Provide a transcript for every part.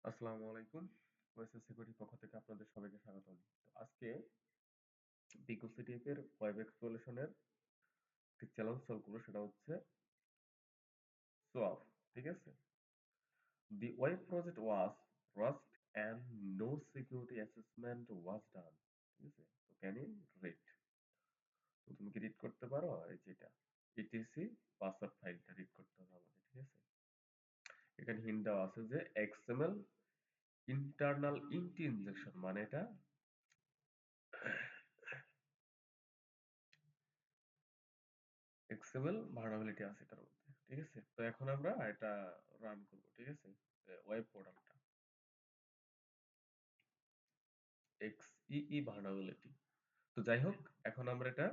আসসালামু আলাইকুম। ওয়েসেল সিকিউরিটির পক্ষ থেকে আপনাদের সবাইকে স্বাগতম। আজকে পিকো সিটিএফ এর ওয়েব এক্সপ্লোরেশনের একটি চ্যালেঞ্জ সলভ করব, সেটা হচ্ছে সোয়াপ। ঠিক আছে? The web project was rushed and no security assessment was done. ঠিক আছে? তো ক্যান ইউ রিড? তো তুমি কি রিড করতে পারো? এই যেটা ইটিসি পাসওয়ার্ড ফাইলটা রিড করতে হবে আমাদের। ঠিক আছে? এখানে হিন্ট দেওয়া আছে যে এক্সএমএল ইন্টারনাল ইন্টি ইনজেকশন, মানে এটা এক্সএমএল ভালনারেবিলিটি আছে এটার মধ্যে। ঠিক আছে? তো এখন আমরা এটা রান করব। ঠিক আছে? ওয়েব পোর্টালটা এক্সইই ভালনারেবিলিটি। তো যাই হোক, এখন আমরা এটা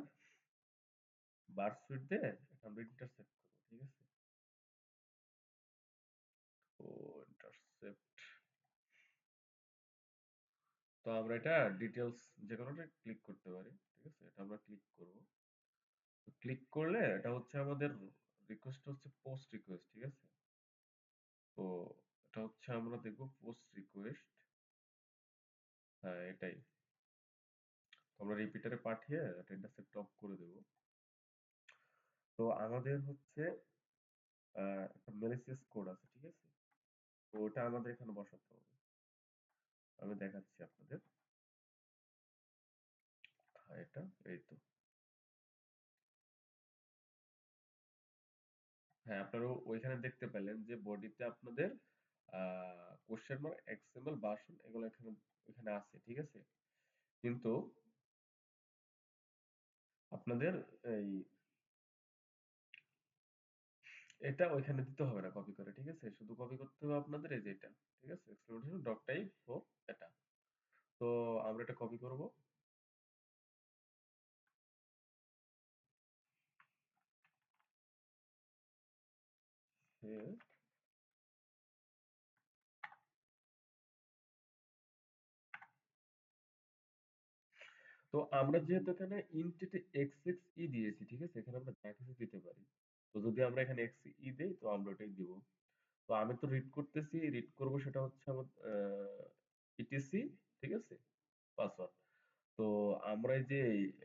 বার সুইট দিয়ে এটা আমরা ইন্টারসেপ্ট করব। ঠিক আছে? তো ইন্টারসেপ্ট, তো আমরা এটা ডিটেইলস যে কোনোটা ক্লিক করতে পারি। ঠিক আছে? এটা আমরা ক্লিক করব। তো ক্লিক করলে এটা হচ্ছে আমাদের রিকোয়েস্ট, হচ্ছে পোস্ট রিকোয়েস্ট। ঠিক আছে? তো এটা হচ্ছে আমরা দেখব পোস্ট রিকোয়েস্ট। হ্যাঁ, এটাই। আমরা রিপিটারে পাঠিয়ে এটা ইন্টারসেপ্ট অফ করে দেব। তো আমাদের হচ্ছে একটা ম্যালিসিয়াস কোড আছে। ঠিক আছে? তো ওটা আমাদের এখানে বসাতে হবে। আমি দেখাচ্ছি আপনাদের। হ্যাঁ, এটা এই তো। হ্যাঁ, আপনারা ওইখানে দেখতে পেলেন যে বডিতে আপনাদের কোশ্চেন মার্ক এক্সএমএল ভার্সন এগুলো এখানে এখানে আছে। ঠিক আছে? কিন্তু আপনাদের এই এটা ওইখানে দিতে হবে না কপি করে। ঠিক আছে? শুধু কপি করতে হবে আপনাদের এই যে এটা। ঠিক আছে? এক্সক্লেমেশন ডট টাইপ ও এটা। তো আমরা এটা কপি করব। তো আমরা যেহেতু এখানে ইন্টিতে xxe দিয়েছি, ঠিক আছে? এখানে আমরা যা কিছু দিতে পারি। তো যদি আমরা এখানে xe দেই, তো আমরা ওটাই দিব। তো আমি তো রিড করতেছি, রিড করব, সেটা হচ্ছে আমার ইটিসি। ঠিক আছে? পাসওয়ার্ড। তো আমরা এই যে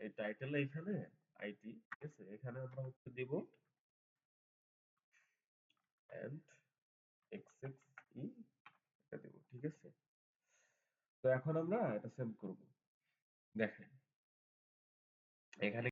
এই টাইটেল এখানে আইটি, ঠিক আছে? এখানে আমরা হচ্ছে দিব এন্ড xxe এটা দেব। ঠিক আছে? তো এখন আমরা এটা সেভ করব। দেখেন এখানে